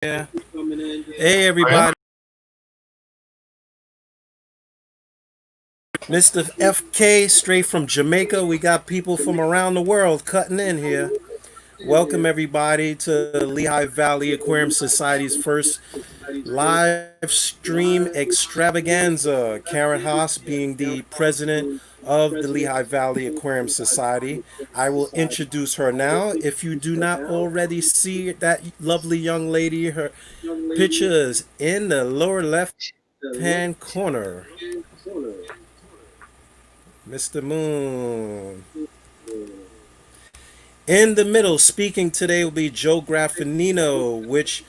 Yeah. Hey, Graham? everybody. Mr. FK, straight from Jamaica. We got people from around the world cutting in here. Welcome, everybody, to Lehigh Valley Aquarium Society's first live stream extravaganza. Karen Haas being the president of the Lehigh Valley Aquarium Society. I will introduce her now. If you do not already see that lovely young lady, her picture is in the lower left hand corner. Mr. Moon. In the middle, speaking today will be Joe Graffagnino, which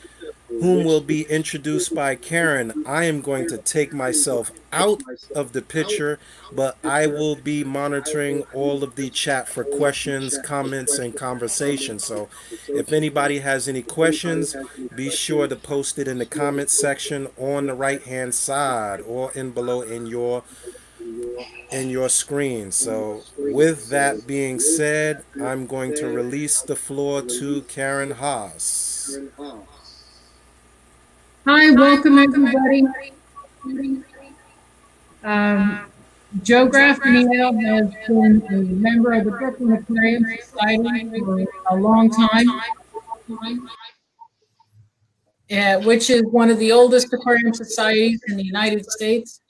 whom will be introduced by Karen. I am going to take myself out of the picture, but I will be monitoring all of the chat for questions, comments, and conversation. So if anybody has any questions, be sure to post it in the comments section on the right hand side or in below in your screen. So, with that being said, I'm going to release the floor to Karen Haas. Hi, welcome everybody. Um, Joe Graffagnino has been a member of the Brooklyn Aquarium Society for a long time, which is one of the oldest aquarium societies in the United States.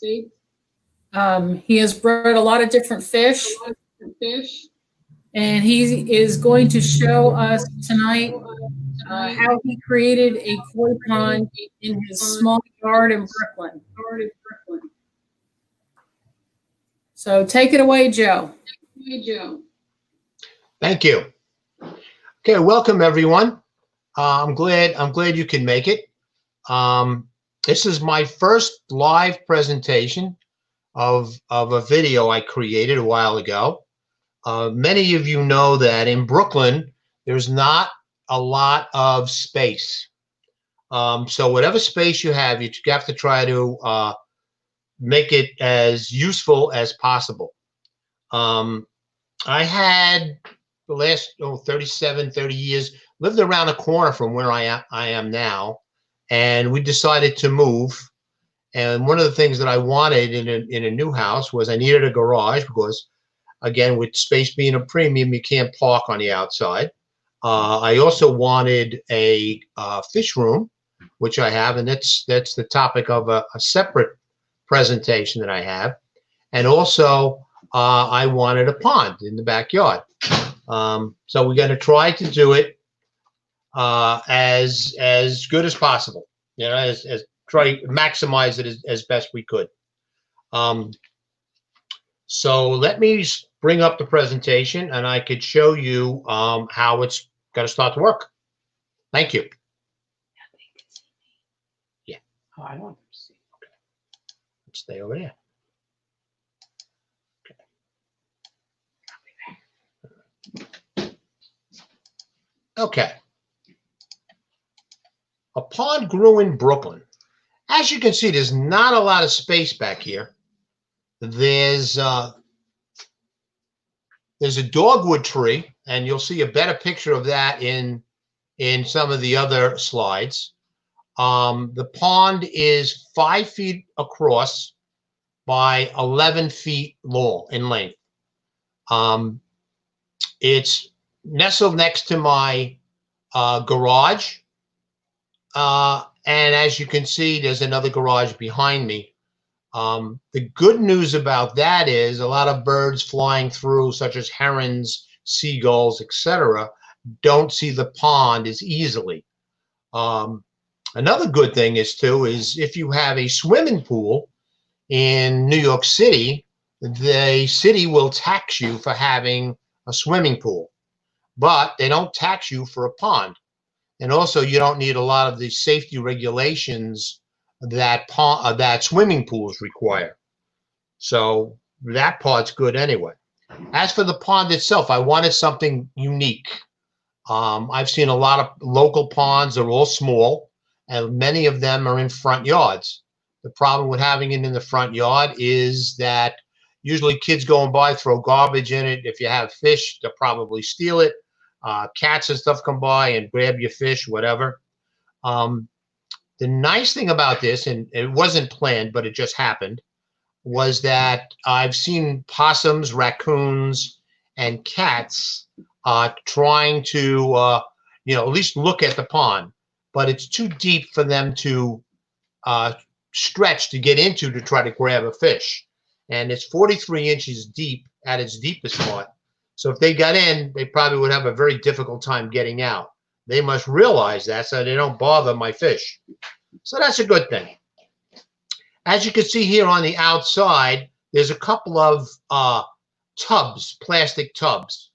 He has bred a lot of different fish, and he is going to show us tonight how he created a koi pond in his small yard in Brooklyn. So take it away, Joe. Thank you. Okay, welcome everyone. I'm glad you can make it. This is my first live presentation of a video I created a while ago. Many of you know that in Brooklyn, there's not a lot of space. So whatever space you have to try to make it as useful as possible. I had the last 30 years lived around the corner from where I am now, and we decided to move. And one of the things that I wanted in a new house was I needed a garage because, again, with space being a premium, you can't park on the outside. I also wanted a fish room, which I have, and that's the topic of a separate presentation that I have. And also, I wanted a pond in the backyard. So we're going to try to do it as good as possible. As try to maximize it as best we could. So let me bring up the presentation, and I could show you how it's going to start to work. Thank you. Yeah. Oh, I want to see. Okay. Let's stay over there. Okay. A pond grew in Brooklyn. As you can see, there's not a lot of space back here. There's a dogwood tree, and you'll see a better picture of that in some of the other slides. The pond is 5 feet across by 11 feet long in length. It's nestled next to my garage. And as you can see, there's another garage behind me. The good news about that is a lot of birds flying through, such as herons, seagulls, etc., don't see the pond as easily. Another good thing is if you have a swimming pool in New York City, the city will tax you for having a swimming pool, but they don't tax you for a pond. And also, you don't need a lot of the safety regulations that swimming pools require. So that part's good anyway. As for the pond itself, I wanted something unique. I've seen a lot of local ponds. They're all small, and many of them are in front yards. The problem with having it in the front yard is that usually kids going by throw garbage in it. If you have fish, they'll probably steal it. Cats and stuff come by and grab your fish, whatever. Um, the nice thing about this, and it wasn't planned, but it just happened, was that I've seen possums, raccoons, and cats trying to, at least look at the pond, but it's too deep for them to uh, stretch to get into to try to grab a fish. And it's 43 inches deep at its deepest part. So if they got in, they probably would have a very difficult time getting out. They must realize that so they don't bother my fish. So that's a good thing. As you can see here on the outside, there's a couple of tubs, plastic tubs.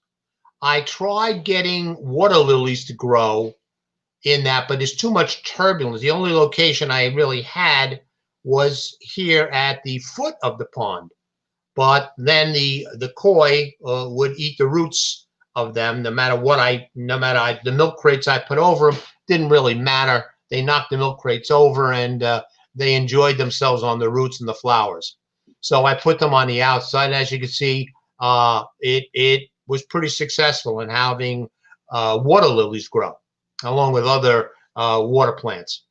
I tried getting water lilies to grow in that, but there's too much turbulence. The only location I really had was here at the foot of the pond. But then the koi would eat the roots of them, no matter the milk crates I put over them didn't really matter. They knocked the milk crates over, and they enjoyed themselves on the roots and the flowers. So I put them on the outside. As you can see, it was pretty successful in having water lilies grow, along with other water plants.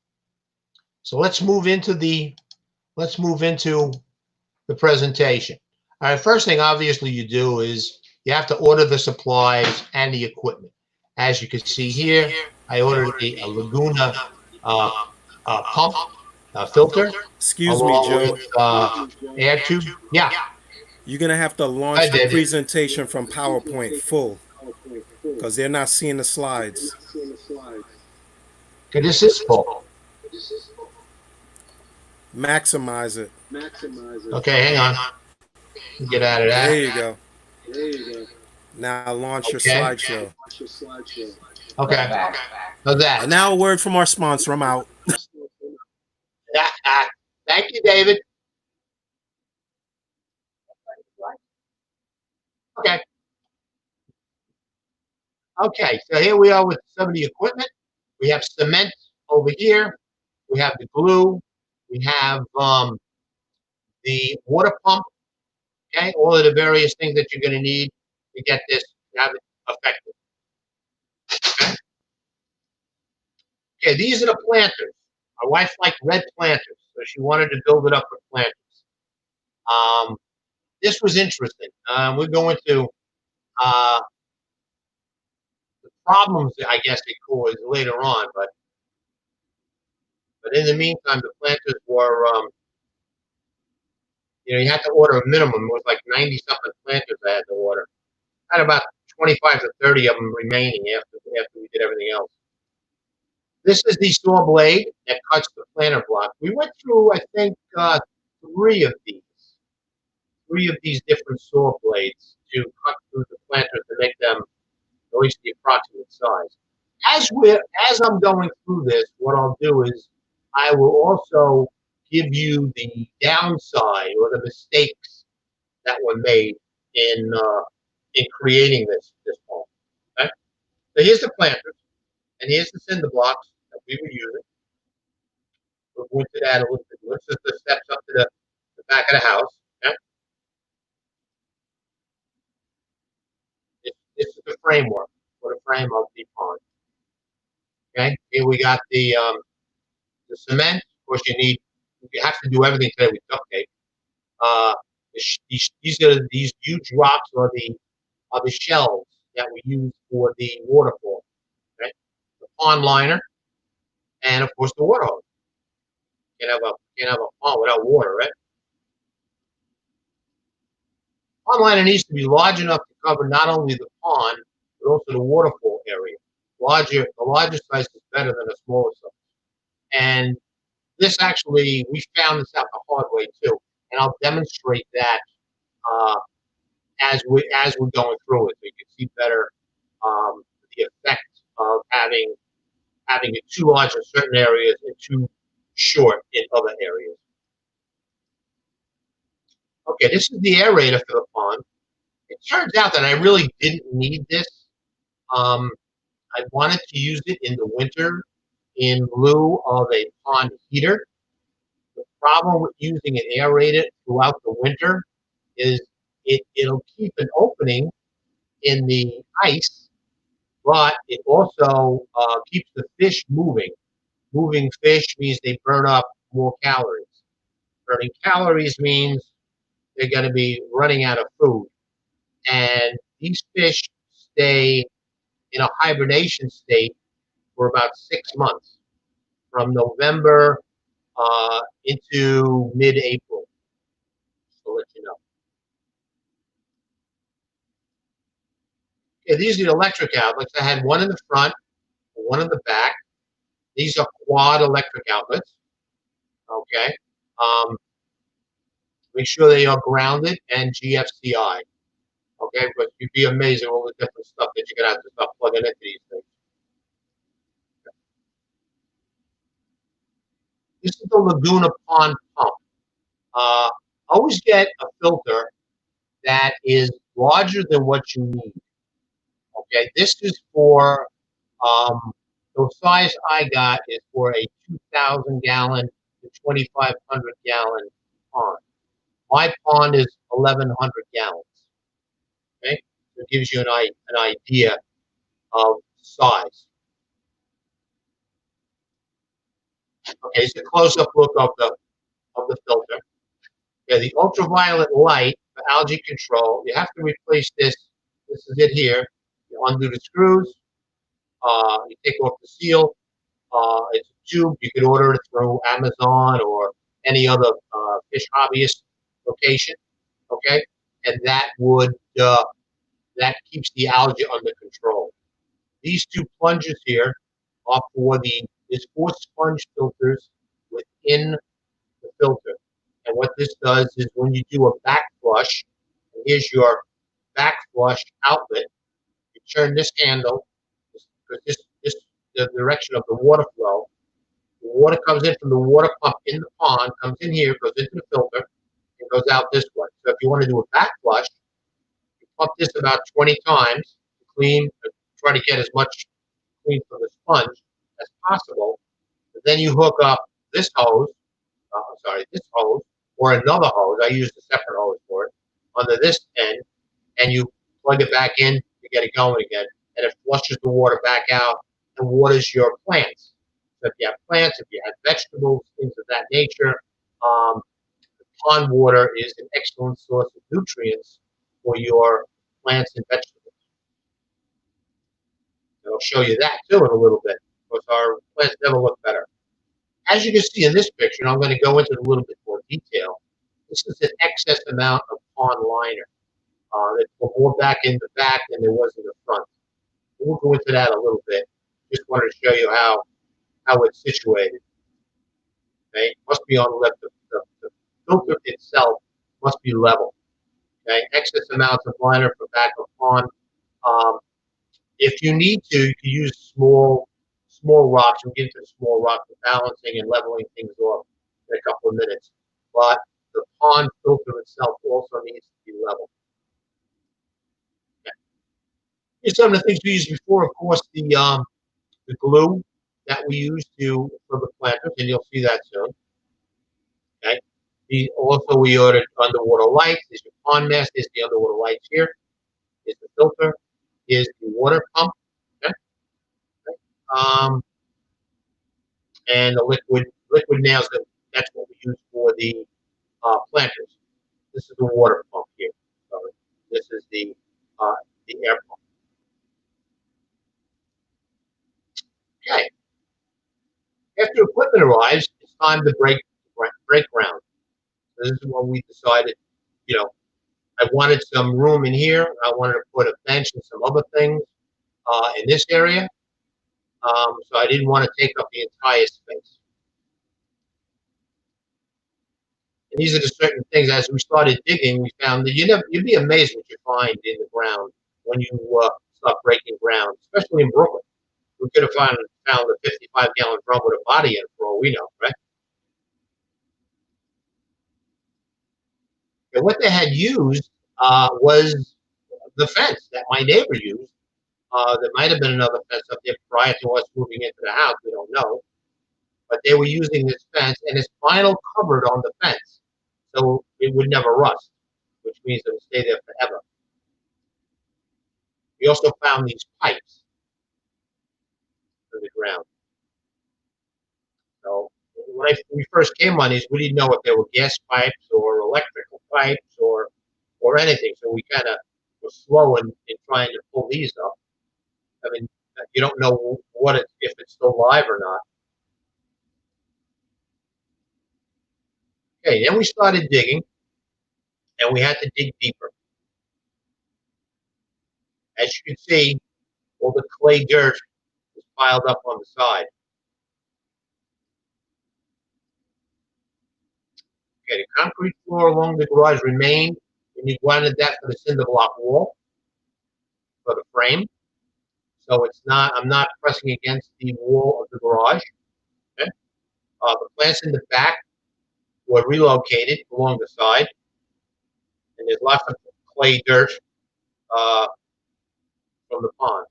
So let's move into the presentation. All right, first thing obviously you do is you have to order the supplies and the equipment. As you can see here, I ordered a Laguna pump filter Excuse me, along Joe. with air tube. Yeah, You're gonna have to I launch the did. presentation from PowerPoint full because they're not seeing the slides. Okay, this is full. Maximize it. Okay, hang on. Get out of that. There you go. Now launch your Okay. slideshow. Okay. So that. And now a word from our sponsor. I'm out. Thank you, David. Okay. Okay, so here we are with some of the equipment. We have cement over here. We have the glue. We have the water pump. Okay, all of the various things that you're going to need to get this to have it effective. Okay, these are the planters. My wife liked red planters, so she wanted to build it up with planters. This was interesting. We're going to the problems that I guess they cause later on, but in the meantime, the planters were, you had to order a minimum. It was like 90 something planters I had to order. I had about 25 to 30 of them remaining after we did everything else. This is the saw blade that cuts the planter block. We went through, I think, three of these different saw blades to cut through the planters to make them at least the approximate size. As I'm going through this, what I'll do is I will also give you the downside or the mistakes that were made in creating this pump. Okay? So here's the planters, and here's the cinder blocks that we were using. We'll go into that a little bit. This is the steps up to the back of the house. Okay? This is the framework for the frame of the pond. Okay, here we got the cement. Of course, you have to do everything today with duct tape. These huge rocks are the shells that we use for the waterfall. Okay? The pond liner, and of course the water hose. Can't have a pond without water, right? Pond liner needs to be large enough to cover not only the pond but also the waterfall area. The larger size is better than a smaller size. And this actually, we found this out the hard way too, and I'll demonstrate that as we're going through it, so you can see better the effect of having it too large in certain areas and too short in other areas. Okay, this is the aerator for the pond. It turns out that I really didn't need this. I wanted to use it in the winter in lieu of a pond heater. The problem with using an aerator throughout the winter is it'll keep an opening in the ice, but it also keeps the fish moving. moving fish means they burn up more calories. Burning calories means they're going to be running out of food. And these fish stay in a hibernation state for about 6 months, from November into mid-April. So I'll let you know. Okay, these are the electric outlets. I had one in the front, one in the back. These are quad electric outlets. Okay. Make sure they are grounded and GFCI. Okay, but you'd be amazed at all the different stuff that you're gonna have to start plugging into these things. This is the Laguna Pond pump. Always get a filter that is larger than what you need. Okay, this is for the size I got is for a 2,000 gallon to 2,500 gallon pond. My pond is 1,100 gallons. Okay, so it gives you an idea of size. Okay, it's a close-up look of the filter. Yeah, the ultraviolet light for algae control. You have to replace this. This is it here. You undo the screws. You take off the seal. It's a tube. You can order it through Amazon or any other fish hobbyist location. Okay, and that would that keeps the algae under control. These two plungers here are for there's 4 sponge filters within the filter. And what this does is when you do a back flush, and here's your back flush outlet, you turn this handle, because this the direction of the water flow. The water comes in from the water pump in the pond, comes in here, goes into the filter, and goes out this way. So if you want to do a back flush, you pump this about 20 times to clean, try to get as much clean from the sponge as possible. But then you hook up this hose, this hose, or another hose. I used a separate hose for it, under this end, and you plug it back in to get it going again, and it flushes the water back out and waters your plants. So if you have plants, if you have vegetables, things of that nature, the pond water is an excellent source of nutrients for your plants and vegetables. And I'll show you that too in a little bit, because our plants never look better. As you can see in this picture, and I'm going to go into a little bit more detail, this is an excess amount of pond liner. There's more back in the back than there was in the front. We'll go into that a little bit. Just wanted to show you how it's situated. Okay, it must be on left. The filter itself must be level. Okay, excess amounts of liner for back of pond. If you need to, you can use small rocks. We'll get into the small rock for balancing and leveling things off in a couple of minutes. But the pond filter itself also needs to be level. Okay. Here's some of the things we used before. Of course, the glue that we use for the planters, and you'll see that soon. Okay. Also, we ordered underwater lights. There's your pond mask. There's the underwater lights here. Here's the filter. Here's the water pump. Okay. And the liquid nails. That's what we use for the planters. This is the water pump here. Sorry. This is the air pump. Okay. After equipment arrives, it's time to break ground. So this is when we decided, I wanted some room in here. I wanted to put a bench and some other things in this area. So I didn't want to take up the entire space. And these are the certain things. As we started digging, we found that you'd be amazed what you find in the ground when you start breaking ground, especially in Brooklyn. We could have found a 55-gallon drum with a body in it for all we know, right? And what they had used was the fence that my neighbor used. There might have been another fence up there prior to us moving into the house. We don't know. But they were using this fence, and it's vinyl covered on the fence, so it would never rust, which means it will stay there forever. We also found these pipes in the ground. we first came on these, we didn't know if they were gas pipes or electrical pipes or anything. So we kind of were slow in trying to pull these up. I mean, you don't know if it's still live or not. Okay, then we started digging, and we had to dig deeper. As you can see, all the clay dirt is piled up on the side. Okay, the concrete floor along the garage remained, and you wanted that for the cinder block wall for the frame. So it's not, I'm not pressing against the wall of the garage. Okay? The plants in the back were relocated along the side, and there's lots of clay dirt uh, from the pond.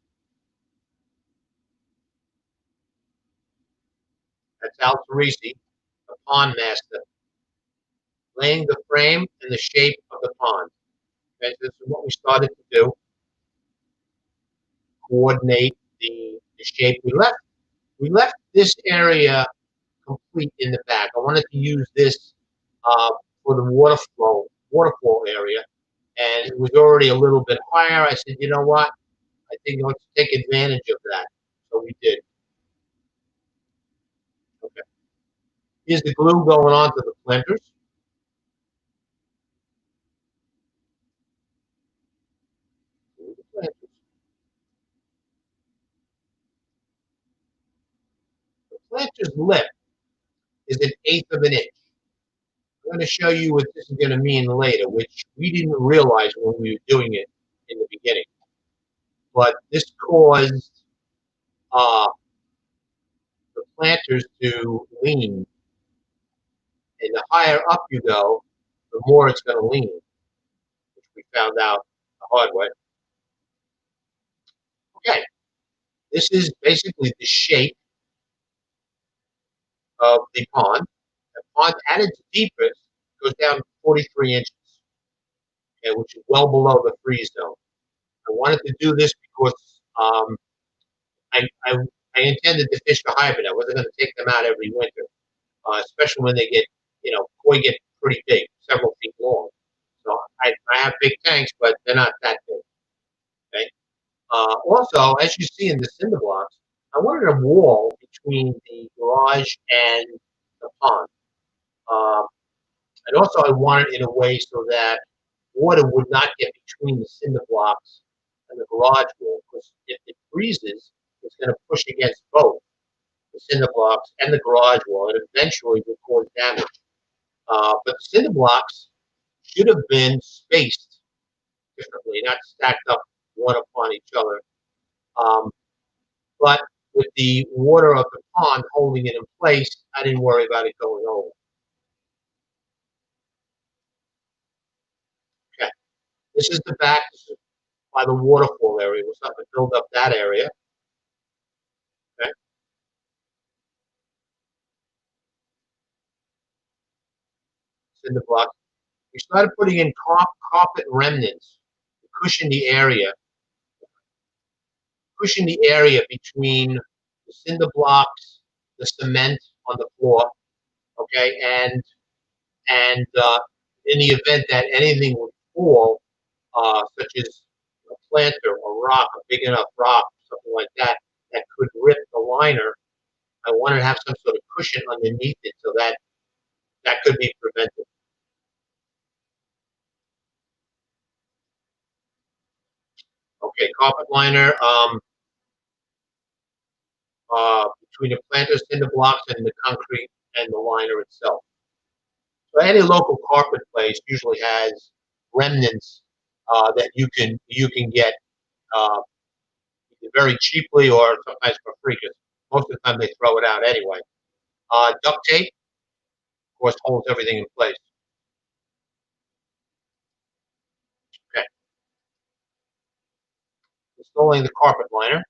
That's Al Teresi, the pond master, laying the frame and the shape of the pond. Okay, this is what we started to do, coordinate the shape. We left this area complete in the back. I wanted to use this for the waterfall area, and it was already a little bit higher. I said, you know what? I think let's take advantage of that. So we did. Okay. Here's the glue going on to the planters. The planter's lip is 1/8 of an inch. I'm going to show you what this is going to mean later, which we didn't realize when we were doing it in the beginning. But this caused uh, the planters to lean. And the higher up you go, the more it's going to lean, which we found out the hard way. Okay, this is basically the shape of the pond. The pond at its deepest goes down 43 inches, okay, which is well below the freeze zone. I wanted to do this because I, I, I intended to fish the hybrid. I wasn't going to take them out every winter, especially when they get, koi get pretty big, several feet long. So I have big tanks, but they're not that big. Okay. Also, as you see in the cinder blocks, I wanted a wall between the garage and the pond. Uh, and also, I wanted it in a way so that water would not get between the cinder blocks and the garage wall, because if it freezes, it's going to push against both the cinder blocks and the garage wall, and eventually will cause damage. But the cinder blocks should have been spaced differently, not stacked up one upon each other. But with the water of the pond holding it in place, I didn't worry about it going over. Okay, this is the back. This is by the waterfall area. We're starting to build up that area. Okay, cinder blocks. We started putting in carpet remnants to cushion the area between the cinder blocks, the cement on the floor. Okay, and in the event that anything would fall, such as a planter or rock, a big enough rock, something like that, that could rip the liner, I wanted to have some sort of cushion underneath it so that that could be prevented. Okay, carpet liner between the planter, cinder blocks, and the concrete and the liner itself. So any local carpet place usually has remnants that you can get uh, very cheaply or sometimes for free, because most of the time they throw it out anyway. Duct tape, of course, holds everything in place. Okay, installing the carpet liner.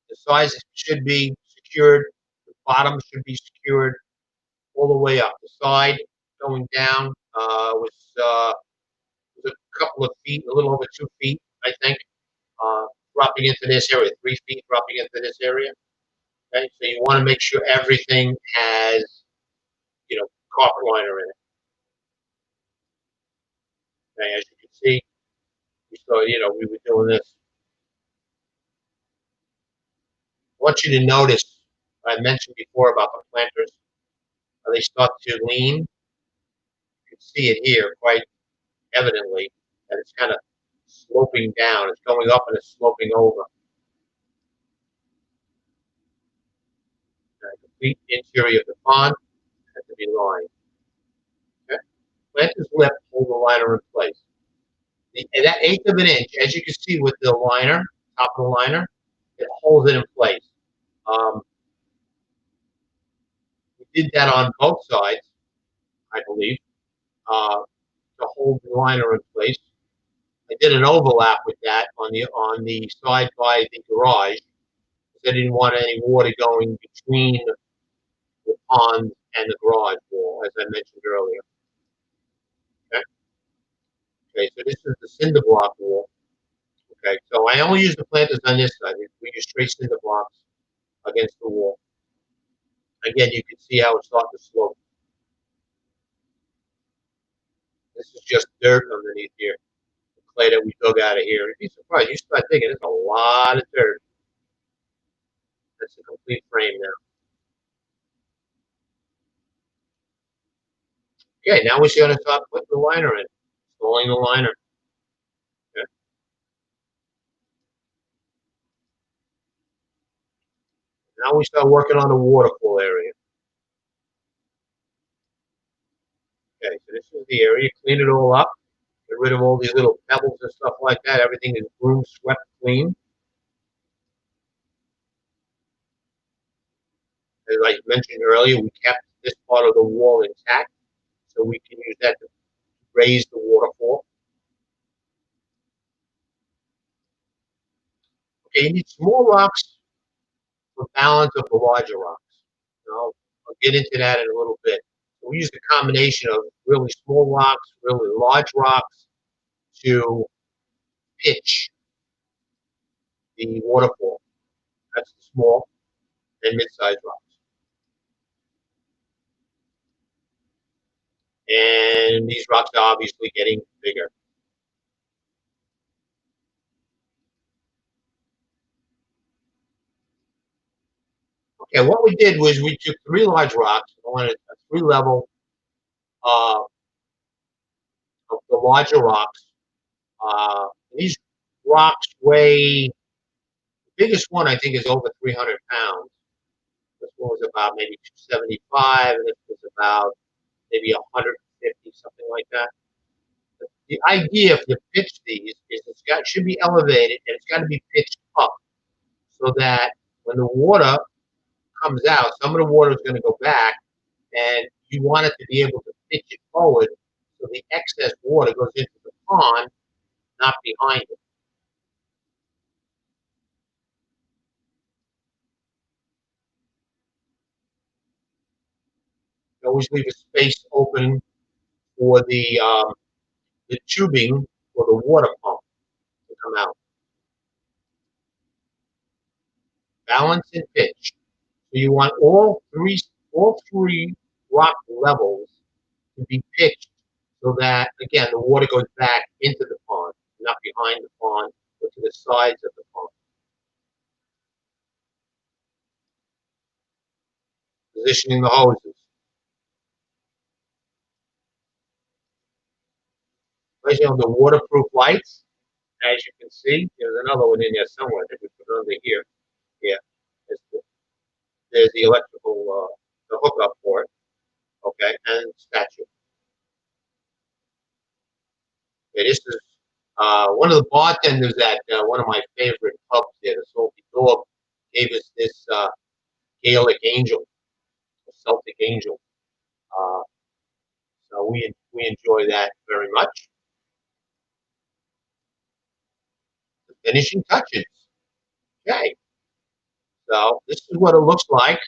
The sides should be secured. The bottom should be secured all the way up. The side going down was a couple of feet, a little over 2 feet, I think, dropping into this area, 3 feet dropping into this area. Okay, so you want to make sure everything has, carpet liner in it. Okay, as you can see, we were doing this. I want you to notice what I mentioned before about the planters. How they start to lean. You can see it here quite evidently that it's kind of sloping down. It's going up and it's sloping over. The complete interior of the pond has to be lined. Okay? Planter's lip hold the liner in place. That eighth of an inch, as you can see with the liner, top of the liner, it holds it in place. We did that on both sides, I believe, to hold the liner in place. I did an overlap with that on the side by the garage because I didn't want any water going between the pond and the garage wall, as I mentioned earlier. Okay, okay, so this is the cinder block wall. Okay, so I only use the planters on this side. We use straight cinder blocks against the wall. Again, you can see how it's starting to slope. This is just dirt underneath here, the clay that we dug out of here. You'd be surprised. You start thinking it's a lot of dirt. That's a complete frame now. Okay, now we're going to start putting the liner in, installing the liner. Okay. Now we start working on the waterfall area. Okay, so this is the area. Clean it all up. Get rid of all these little pebbles and stuff like that. Everything is broom swept clean. As I mentioned earlier, we kept this part of the wall intact, so we can use that to raise the waterfall. Okay, you need small rocks for balance of the larger rocks. I'll get into that in a little bit. We use a combination of really small rocks, really large rocks to pitch the waterfall. That's the small and mid-sized rocks. And these rocks are obviously getting bigger. Okay, what we did was we took 3 large rocks on a 3-level of the larger rocks. These rocks weigh, the biggest one I think is over 300 pounds. This one was about maybe 275, and this was about maybe 150, something like that. The idea if you pitch these is should be elevated and it's got to be pitched up so that when the water comes out, some of the water is going to go back, and you want it to be able to pitch it forward so the excess water goes into the pond, not behind it. You always leave a space open for the tubing for the water pump to come out. Balance and pitch. So you want all three rock levels to be pitched so that, again, the water goes back into the pond, not behind the pond, but to the sides of the pond. Positioning the hoses. Placing on the waterproof lights. As you can see, there's another one in there somewhere. I think we put it under here. Yeah, there's the electrical, the hookup for it. Okay, and statue. Okay, this is one of the bartenders at one of my favorite pubs there, the Salty Dog, gave us this Gaelic Angel, a Celtic Angel. Uh, so we enjoy that very much. The finishing touches. Okay, so this is what it looks like.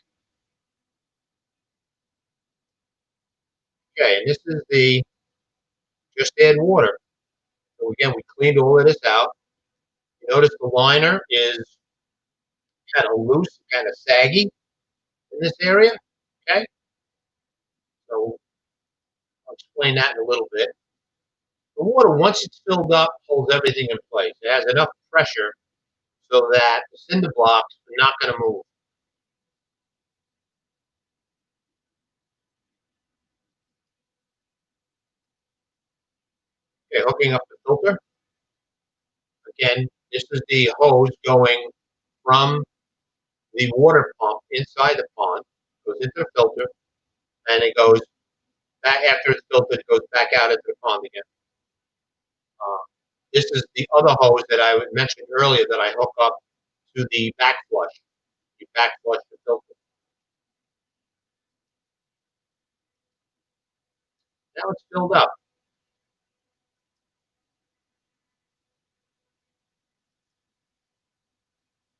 Okay, and this is the just add water. So again, we cleaned all of this out. You notice the liner is kind of loose, kind of saggy. in this area. Okay, so I'll explain that in a little bit. The water, once it's filled up, holds everything in place. It has enough pressure so that the cinder blocks are not going to move. Okay, hooking up the filter. Again, this is the hose going from the water pump inside the pond, goes into the filter, and it goes back after it's filtered, it goes back out into the pond again. This is the other hose that I mentioned earlier that I hook up to the back flush. You back flush the filter. Now it's filled up.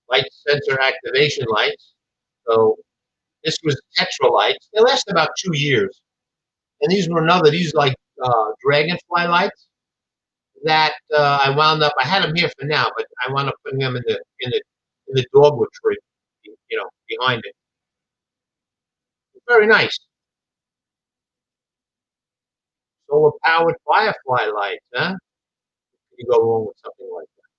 Light sensor activation lights. So this was Tetra lights. They last about 2 years. And these were these like dragonfly lights that I wound up. I had them here for now, but I wound up putting them in the dogwood tree, behind it. Very nice. Solar powered firefly lights, huh? You go wrong with something like that.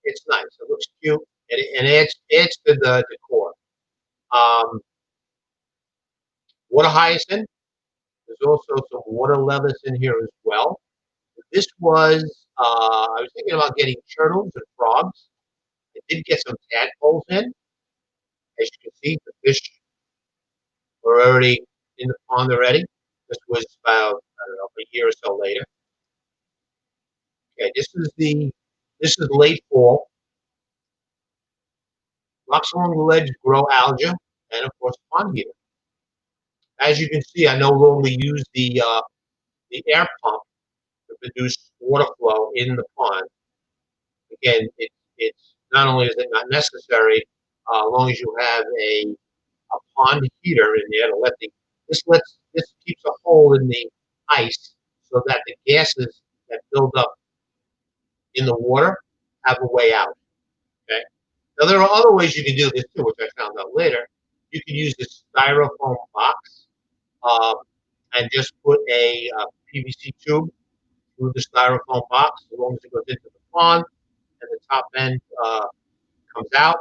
It's nice. It looks cute, and adds to the decor. Um, Water hyacinth. There's also some water lettuce in here as well. This was I was thinking about getting turtles and frogs. I did get some tadpoles in. As you can see, the fish were already in the pond already. This was about, I don't know, a year or so later. Okay, this is late fall. Rocks along the ledge grow algae and of course pond heater. As you can see, I no longer use the air pump to produce water flow in the pond. Again, it's not only is it not necessary, as long as you have a pond heater in there to this keeps a hole in the ice so that the gases that build up in the water have a way out. Okay. Now there are other ways you can do this too, which I found out later. You can use this styrofoam box um, and just put a PVC tube through the styrofoam box, as long as it goes into the pond and the top end comes out,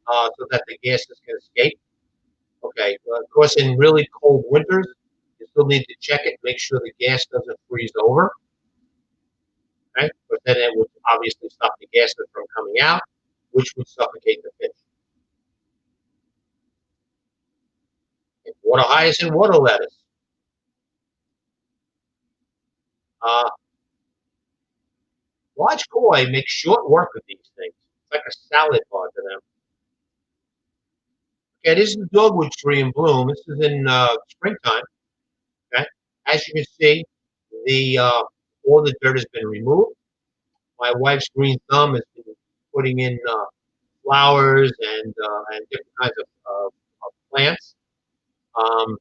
so that the gases can escape. Okay, of course, in really cold winters, you still need to check it, make sure the gas doesn't freeze over. Okay, but then it would obviously stop the gases from coming out, which would suffocate the fish. Okay, water hyacinth, water lettuce. Uh, Large koi makes short work of these things. It's like a salad bar to them. Okay, this is the dogwood tree in bloom. This is in springtime. Okay, as you can see, the all the dirt has been removed. My wife's green thumb has been putting in flowers and different kinds of plants. Um,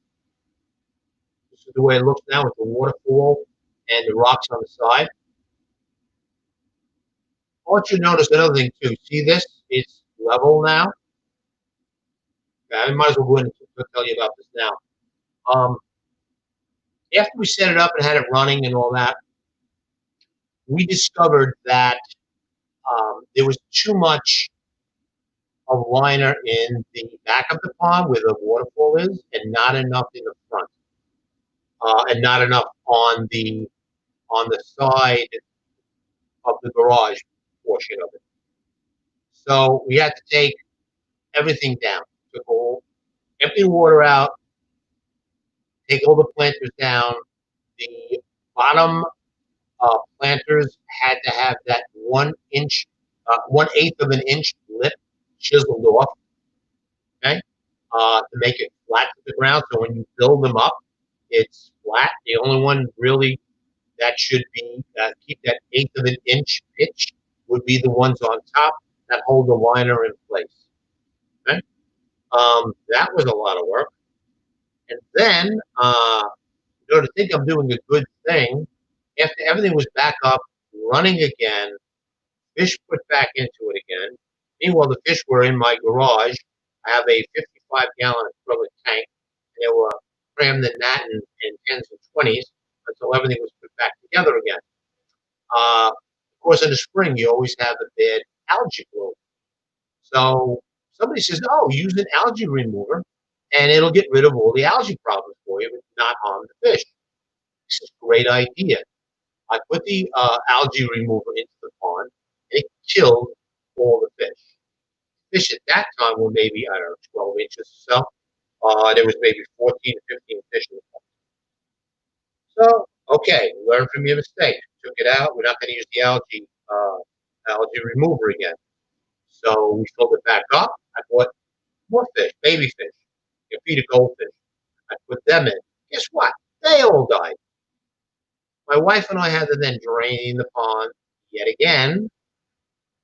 this is the way it looks now with the waterfall and the rocks on the side. I want you to notice another thing too. See this? It's level now. Okay, I might as well go in and tell you about this now. After we set it up and had it running and all that, we discovered that there was too much of liner in the back of the pond where the waterfall is, and not enough in the front, and not enough on the side of the garage portion of it. So we had to take everything down. Took all empty water out, take all the planters down. The bottom planters had to have that 1 inch, 1/8 of an inch lip chiseled off, okay, to make it flat to the ground. So when you build them up, it's flat. The only one really that should be keep that 1/8 of an inch pitch would be the ones on top that hold the liner in place. Okay, that was a lot of work. And then, in order to think I'm doing a good thing, after everything was back up, running again, fish put back into it again. Meanwhile, the fish were in my garage. I have a 5-gallon acrylic tank. They were crammed in that in 10s and 20s until everything was put back together again. Of course, in the spring, you always have a bad algae bloom. So somebody says, "Oh, use an algae remover, and it'll get rid of all the algae problems for you, but not harm the fish." This is a great idea. I put the algae remover into the pond, and it killed all the fish. Fish at that time were maybe, I don't know, 12 inches or so. There was maybe 14 to 15 fish in the pond. So, okay, learn from your mistake. Took it out. We're not going to use the algae remover again. So we filled it back up. I bought more fish, baby fish. You feed a goldfish. I put them in. Guess what? They all died. My wife and I had to then drain the pond yet again,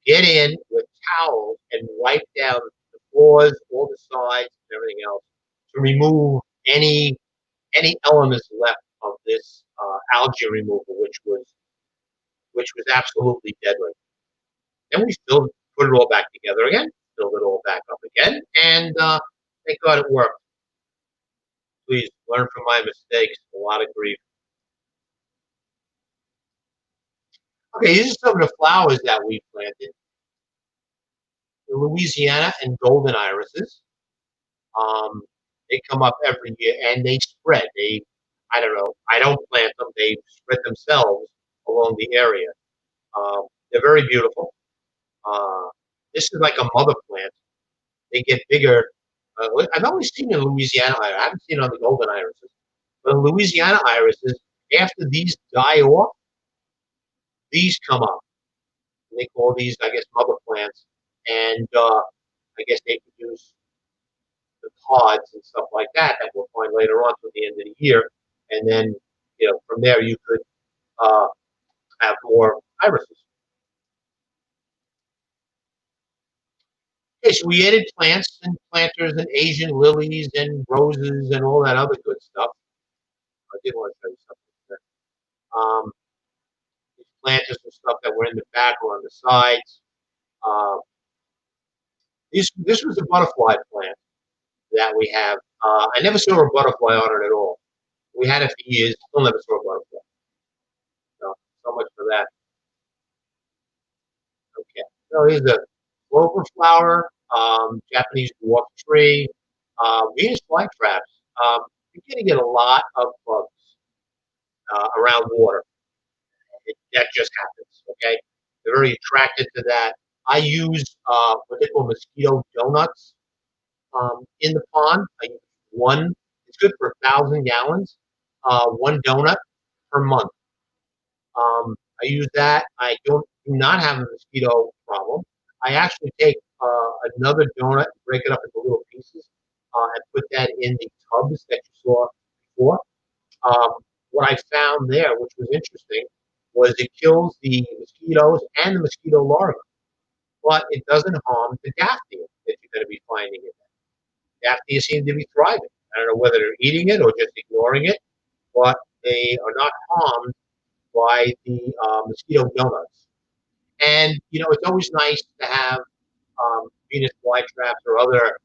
get in with towels and wipe down the floors, all the sides, and everything else to remove any elements left of this algae removal, which was absolutely deadly. Then we still put it all back together again, filled it all back up again, and thank God it worked. Please learn from my mistakes. A lot of grief. Okay, these are some of the flowers that we planted. The Louisiana and golden irises. Um, they come up every year and they spread. I don't know. I don't plant them. They spread themselves along the area. They're very beautiful. Uh, this is like a mother plant. They get bigger. I've only seen in Louisiana. I haven't seen it on the golden irises. But in Louisiana irises, after these die off, these come up. And they call these, I guess, mother plants. And I guess they produce the pods and stuff like that that we'll find later on to the end of the year. And then, from there you could have more irises. Okay, so we added plants and planters and Asian lilies and roses and all that other good stuff. I did want to show you something there. These planters and stuff that were in the back or on the sides. This was a butterfly plant that we have. I never saw a butterfly on it at all. We had it for years, still never saw a butterfly. So much for that. Okay, so here's the clover flower, Japanese dwarf tree, Venus flytraps. You're going to get a lot of bugs around water. That just happens, okay? They're very attracted to that. I use what they call mosquito donuts in the pond. I use one. It's good for 1,000 gallons. One donut per month. I use that. I do not have a mosquito problem. I actually take another donut and break it up into little pieces and put that in the tubs that you saw before. What I found there, which was interesting, was it kills the mosquitoes and the mosquito larvae, but it doesn't harm the daphnia that you're going to be finding in there. Daphnia seem to be thriving. I don't know whether they're eating it or just ignoring it, but they are not harmed by the mosquito donuts. And, it's always nice to have Venus flytraps or other,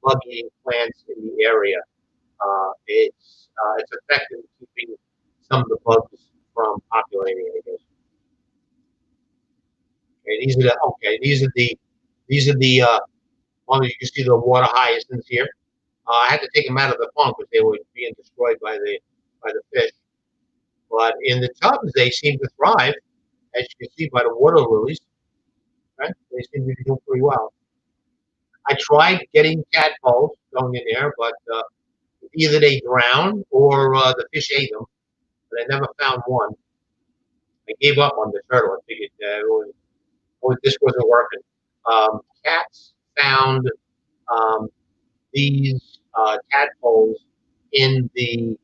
bug-eating plants in the area. It's effective in keeping some of the bugs from populating, I guess. Okay, these are the well, you can see the water hyacinths here. I had to take them out of the pond because they were being destroyed by the fish. But in the tubs, they seem to thrive, as you can see by the water lilies. Right? They seem to be doing pretty well. I tried getting tadpoles going in there, but either they drowned or the fish ate them. But I never found one. I gave up on the turtle. I figured this wasn't working. Cats found these tadpoles in the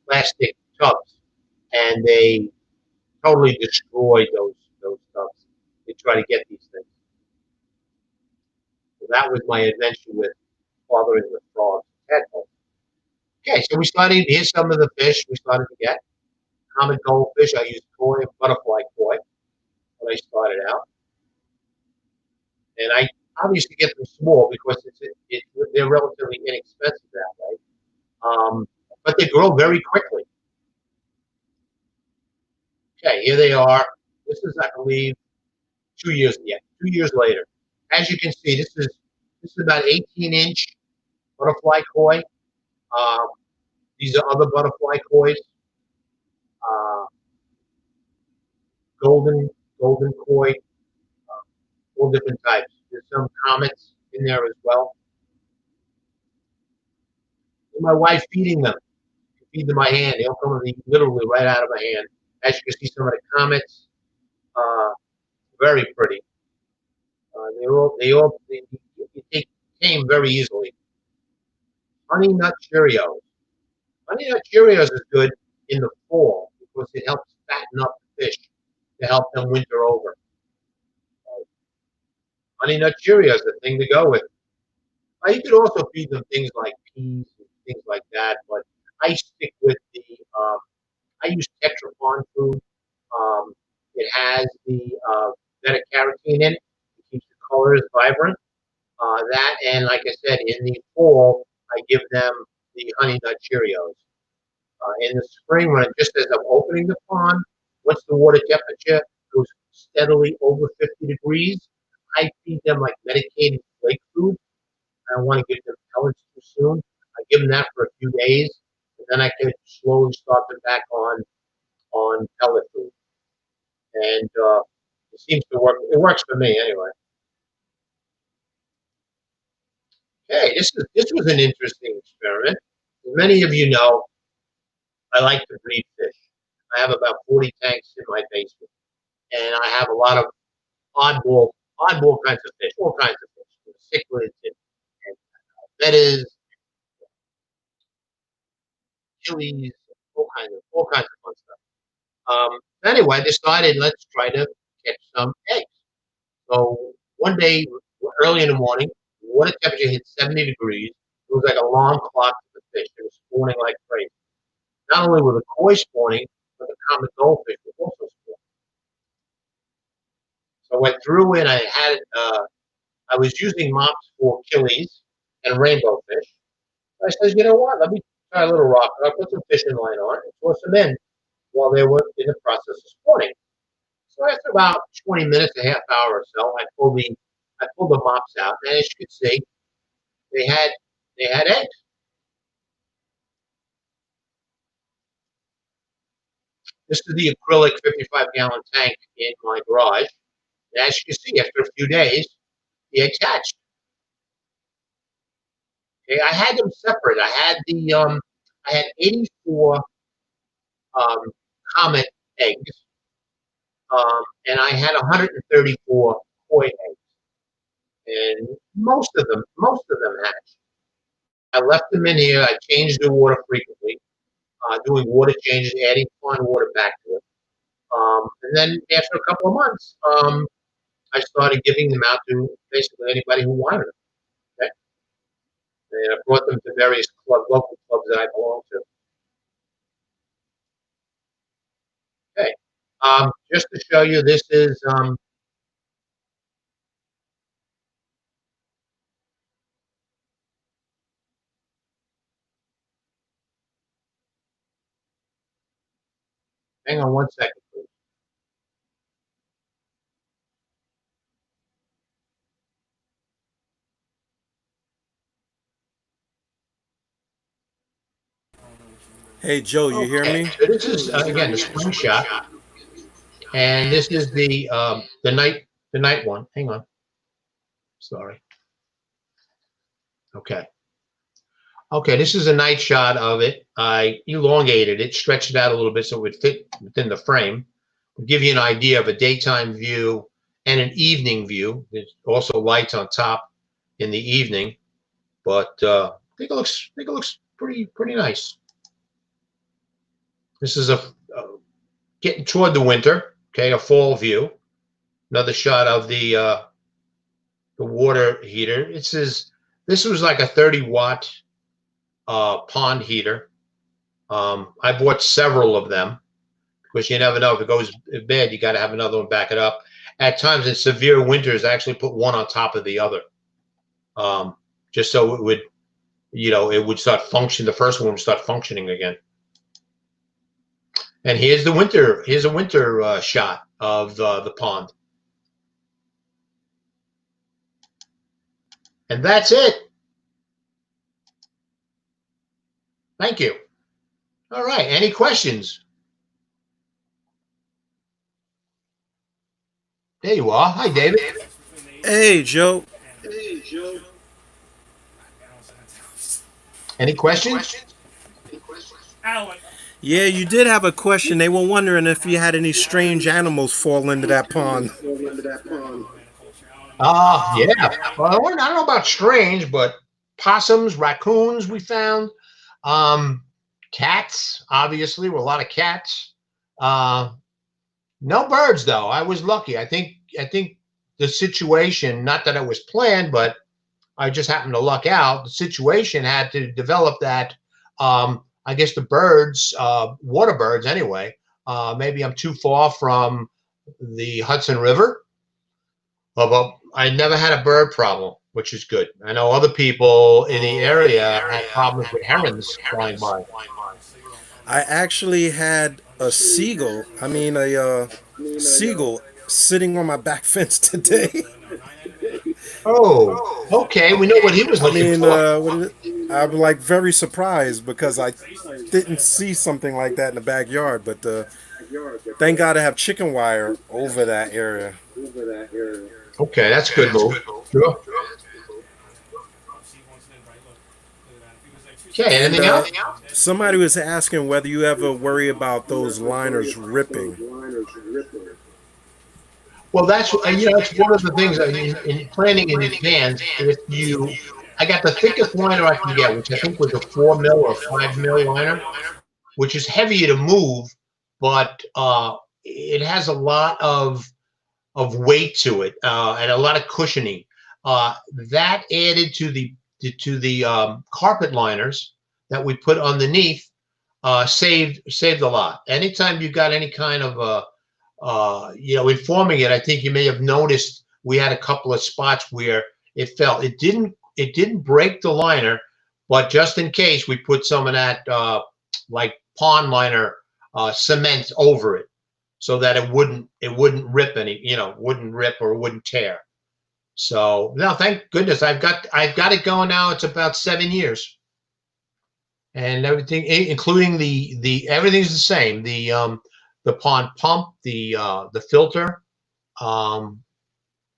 plastic tubs, and they totally destroyed those tubs. They try to get these things. So that was my adventure with fathering the frogs and tadpoles. Okay, so we started. Here's some of the fish we started to get. Common goldfish. I used koi, butterfly koi when I started out, and I obviously get them small because they're relatively inexpensive that way. But they grow very quickly. Okay, here they are. This is, I believe, 2 years yet. 2 years later. As you can see, this is about 18-inch butterfly koi. Um, these are other butterfly kois. Uh, golden koi, all different types. There's some comets in there as well. And my wife feeding them. I feed them by hand. They'll come literally right out of my hand. As you can see, some of the comets, very pretty. They came very easily. Honey Nut Cheerios. Honey Nut Cheerios is good in the fall because it helps fatten up the fish to help them winter over. Honey Nut Cheerios is the thing to go with. You could also feed them things like peas and things like that, but I stick with I use Tetra Pond food. It has the beta-carotene in it. It keeps the colors vibrant. That, and like I said, in the fall, I give them the Honey Nut Cheerios. In the spring, just as I'm opening the pond, once the water temperature goes steadily over 50 degrees, I feed them like medicated flake food. I don't want to give them pellets too soon. I give them that for a few days, and then I can slowly start them back on pellet food. And it seems to work. It works for me anyway. Okay, this was an interesting experiment. As many of you know, I like to breed fish. I have about 40 tanks in my basement, and I have a lot of oddball kinds of fish, all kinds of fish, cichlids and bettas, chilies, all kinds of fun stuff. Anyway, I decided let's try to catch some eggs. So one day, early in the morning, water temperature hit 70 degrees. It was like an alarm clock for the fish. They were spawning like crazy. Not only were the koi spawning, but the common goldfish were also spawning. So I threw in. I was using mops for killies and rainbow fish. I said, you know what? Let me try a little rock. I put some fishing line on and toss them in while they were in the process of spawning. So after about 20 minutes, a half hour or so, I pulled the mops out, and as you can see, they had eggs. This is the acrylic 55-gallon tank in my garage. And as you can see, after a few days, the eggs hatched. Okay, I had them separate. I had 84 comet eggs, and I had 134 koi eggs, and most of them hatched. I left them in here. I changed the water frequently, doing water changes, adding fine water back to it. And then after a couple of months, I started giving them out to basically anybody who wanted them. Okay? And I brought them to various local clubs that I belong to. Okay. Just to show you, this is hang on one second, please. Hey Joe, you hear Okay, me? so this is again the spring shot, and this is the night one. Hang on, sorry. Okay, okay, this is a night shot of it. I elongated it, stretched it out a little bit so it would fit within the frame. We'll give you an idea of a daytime view and an evening view. There's also lights on top in the evening, but I think it looks pretty nice. This is getting toward the winter. Okay, a fall view. Another shot of the water heater. This was like a 30-watt pond heater. I bought several of them because you never know if it goes bad. You got to have another one back it up. at times in severe winters, I actually put one on top of the other, just so it would, it would start function. The first one would start functioning again. And here's the winter. Here's a winter shot of the pond. And that's it. Thank you. All right. Any questions? There you are. Hi, David. Hey, Joe. Any questions? Yeah, you did have a question. They were wondering if you had any strange animals fall into that pond. Yeah. Well, I don't know about strange, but possums, raccoons we found. Cats, obviously, were a lot of cats. No birds, though. I was lucky. I think the situation, not that it was planned, but I just happened to luck out. The situation had to develop that. I guess the birds, water birds anyway. Maybe I'm too far from the Hudson River. But I never had a bird problem, which is good. I know other people in the area had problems with herons flying by. I actually had a seagull. A seagull sitting on my back fence today. Oh, okay. We know what he was looking for. I'm like very surprised because I didn't see something like that in the backyard. But thank God I have chicken wire over that area. Okay, that's a good move. Sure. Okay, anything else? Somebody was asking whether you ever worry about those liners ripping. Well, that's it's one of the things in planning in advance. I got the thickest liner I can get, which I think was a 4 mil or 5 mil liner, which is heavier to move, but it has a lot of weight to it and a lot of cushioning. That added to the carpet liners that we put underneath saved a lot. Anytime you got any kind of informing it, I think you may have noticed we had a couple of spots where it fell. It didn't break the liner, but just in case, we put some of that like pond liner cement over it, so that it wouldn't rip wouldn't rip or wouldn't tear. So no, thank goodness I've got it going now. It's about 7 years, and everything, including the everything's the same. The pond pump, the filter.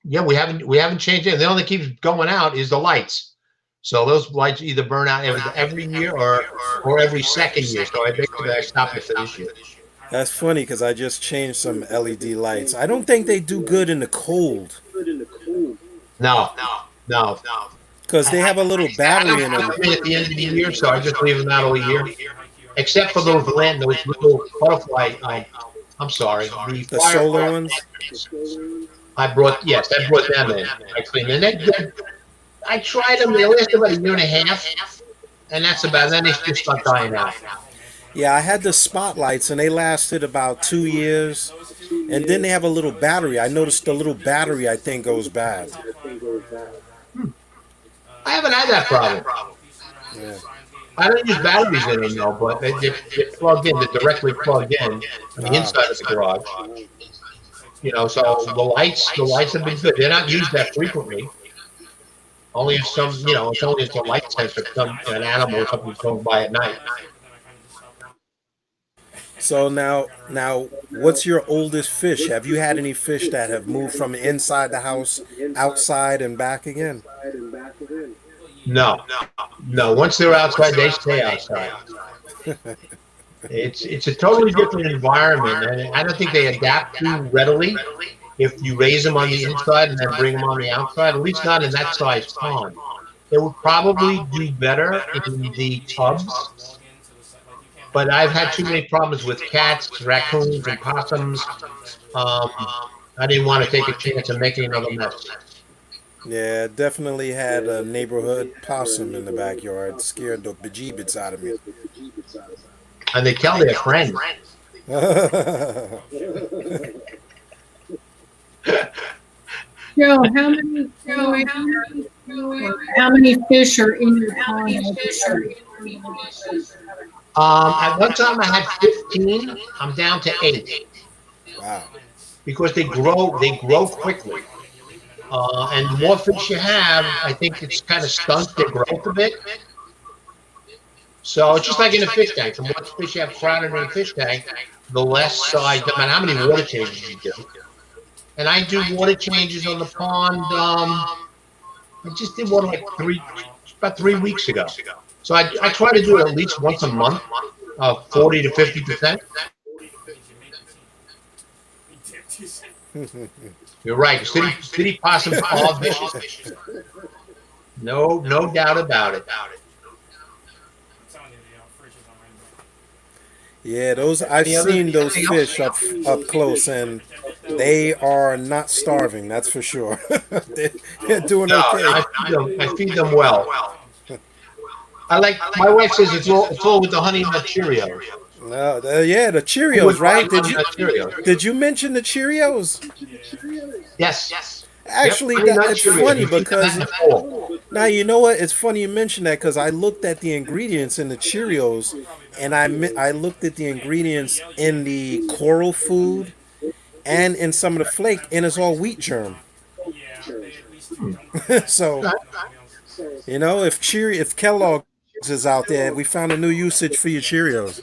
Yeah, we haven't changed it. The only thing that keeps going out is the lights. So those lights either burn out every year or every second year. So I stopped it for this year. That's funny because I just changed some LED lights. I don't think they do good in the cold. No. Because they have a little battery in them. At the end of the year, so I just leave them out all year. Except for those little butterfly. I'm sorry, The solar ones. I brought them in. I cleaned them. I tried them. They lasted about a year and a half, and that's about. Then they just start dying out. Yeah, I had the spotlights and they lasted about 2 years. And then they have a little battery. I noticed the little battery, I think, goes bad. I haven't had that problem. Yeah. I don't use batteries anymore, but they're plugged in. They're directly plugged in on the inside of the garage. So the lights have been good. They're not used that frequently. Only if it's only if the light sensor comes, an animal or something's going by at night. So now, what's your oldest fish? Have you had any fish that have moved from inside the house, outside, and back again? No. Once they're outside, they stay outside. It's a totally different environment, and I don't think they adapt too readily if you raise them on the inside and then bring them on the outside. At least not in that size pond. They would probably do better in the tubs. But I've had too many problems with cats, raccoons, and possums. I didn't want to take a chance of making another mess. Yeah, definitely had a neighborhood possum in the backyard. Scared the bejeebits out of me. And they tell their friends. Joe, how many, by the way, how many fish are in your pond at this time? At one time I had 15. I'm down to 8 Wow. because they grow quickly. And the more fish you have, I think it's kind of stunts their growth a bit. So it's just like in a fish tank. The more fish you have crowded in a fish tank, the less size, no matter how many water changes you do. And I do water changes on the pond. I just did one like about 3 weeks ago. So I try to do it at least once a month, 40 to 50%. You're right. City possums are vicious. No doubt about it. Yeah, those I've seen those Anything else? fish up close, and they are not starving. That's for sure. They're doing No, okay. I feed them well. I like. My wife says it's all with the honey nut Cheerios. Yeah, the Who would Cheerios, buy right? honey nut Cheerios? Did you mention the Cheerios? Yes. Yep. Actually, Honey that nut it's Cheerios. funny You feed them that because in the fall. now you know what? It's funny you mentioned that because I looked at the ingredients in the Cheerios, and I looked at the ingredients in the coral food and in some of the flake, and it's all wheat germ. So if Kellogg's is out there, we found a new usage for your Cheerios.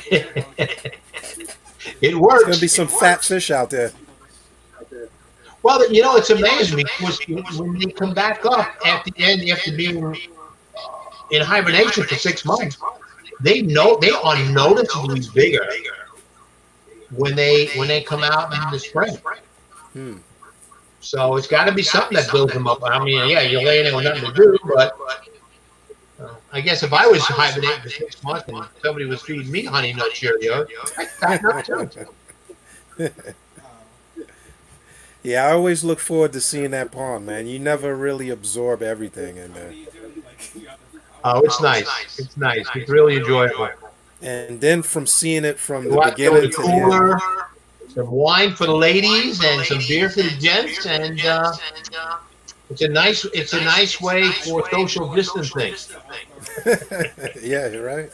It It's gonna be works. some fat fish out there. Well, it's amazing because when they come back up at the end after being in hibernation for 6 months, they are noticeably bigger when they come out in the spring. Hmm. So it's got to be something that builds them up. I mean, yeah, you're laying there with nothing to do, but I guess if I was hibernating for 6 months and somebody was feeding me honey nut Cheerios, I'd fatten up too. Yeah, I always look forward to seeing that pond, man. You never really absorb everything in there. Oh, it's nice. It's nice. It's really enjoyable. And then from seeing it from the Go out there with beginning a to the end. cooler, some wine for the ladies, and some beer for the gents, and it's a nice way for social distancing. Yeah, you're right.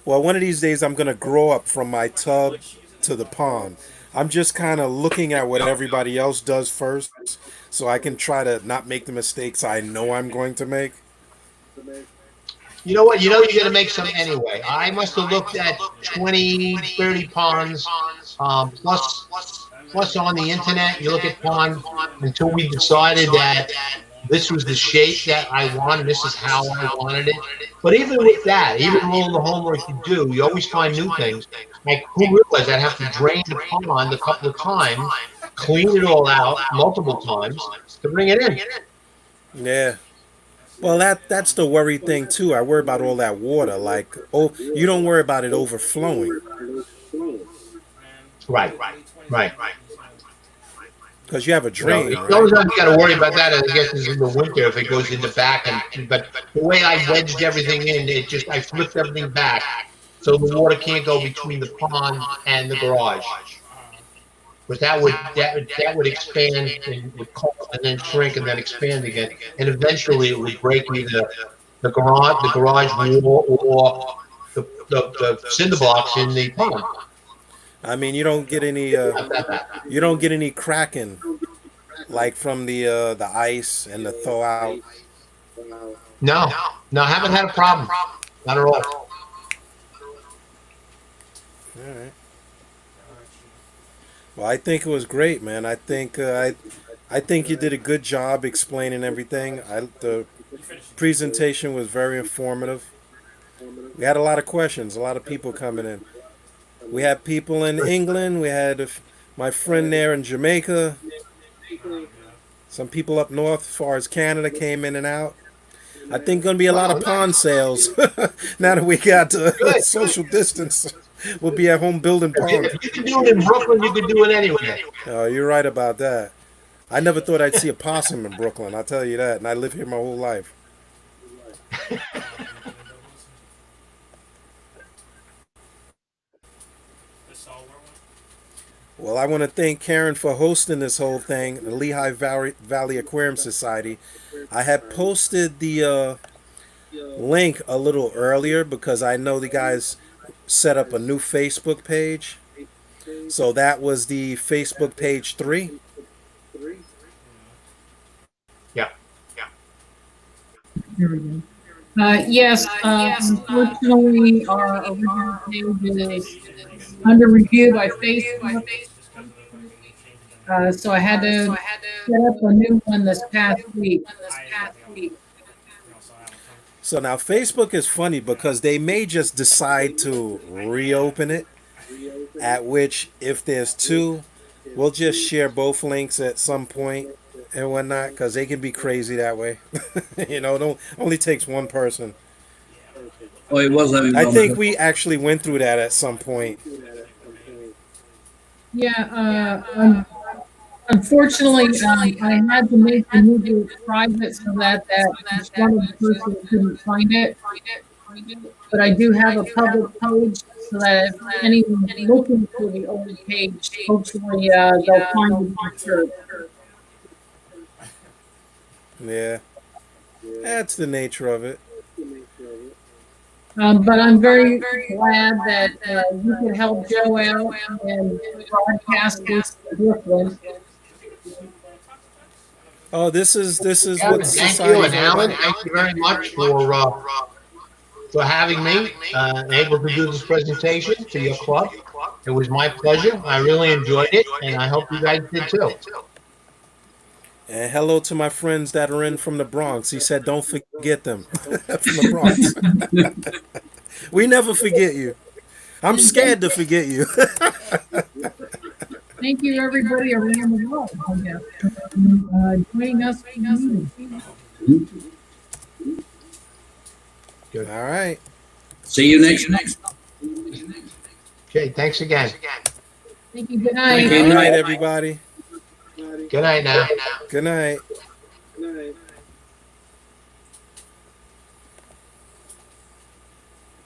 Well, one of these days I'm gonna grow up from my tub to the pond. I'm just kind of looking at what everybody else does first, so I can try to not make the mistakes I know I'm going to make. You know what? You're going to make some anyway. I must have looked at 20, 30 ponds, plus on the internet. You look at pond until we decided that this was the shape that I wanted. This is how I wanted it. But even with that, even with all the homework you do, you always find new things. Like who realized I'd have to drain the pond a couple of times, clean it all out multiple times to bring it in. Yeah. Well, that's the worry thing too. I worry about all that water. Like, oh, you don't worry about it overflowing Right, right. because you have a drain, The only right? time you got to worry about that, I guess, is in the winter if it goes in the back. But the way I wedged everything in, I flipped everything back, so the water can't go between the pond and the garage. But that would expand and would cough and then shrink and then expand again, and eventually it would break either the garage wall or the cinder blocks in the pond. I mean, you don't get any cracking like from the ice and the thaw out. No, no, I haven't had a problem. Not at all. All right. Well, I think it was great, man. I think you did a good job explaining everything. The presentation was very informative. We had a lot of questions, a lot of people coming in. We had people in England. We had my friend there in Jamaica. Some people up north, as far as Canada, came in and out. I think going to be a lot Wow, of nice. pond sales now that we got Good. social distance. We'll be at home building ponds. If you can do it in Brooklyn, you can do it anywhere. Oh, you're right about that. I never thought I'd see a possum in Brooklyn. I'll tell you that. And I live here my whole life. Well, I want to thank Karen for hosting this whole thing, the Lehigh Valley Aquarium Society. I had posted the link a little earlier because I know the guys set up a new Facebook page. So that was the Facebook page 3. Yeah. Here we go. Yes, unfortunately, our original page is under review by Facebook. So I had to set up a new one this past week. So now Facebook is funny because they may just decide to reopen it, at which if there's two, we'll just share both links at some point and whatnot because they can be crazy that way. You know, it only takes one person. Oh, it was having I think problems. we actually went through that at some point. Yeah, unfortunately, I had to make the movie private so that each one of the person couldn't find it. But I do have a public page so that if anyone's looking for the old page, hopefully they'll find it for sure. Yeah, that's the nature of it. But I'm very glad that you could help Joe out and broadcast this to Brooklyn. Oh, this is Kevin, what thank society you, is and all Alan, about. thank you very much for having me able to do this presentation to your club. It was my pleasure. I really enjoyed it, and I hope you guys did too. And hello to my friends that are in from the Bronx. He said, don't forget them from the Bronx. We never forget you. I'm scared to forget you. Thank you, everybody around the world, I guess, joining us for the meeting. Good. All right. See you next. Okay, thanks again. Thank you. Good night. Thank you. All right, everybody. Good night now. Good night.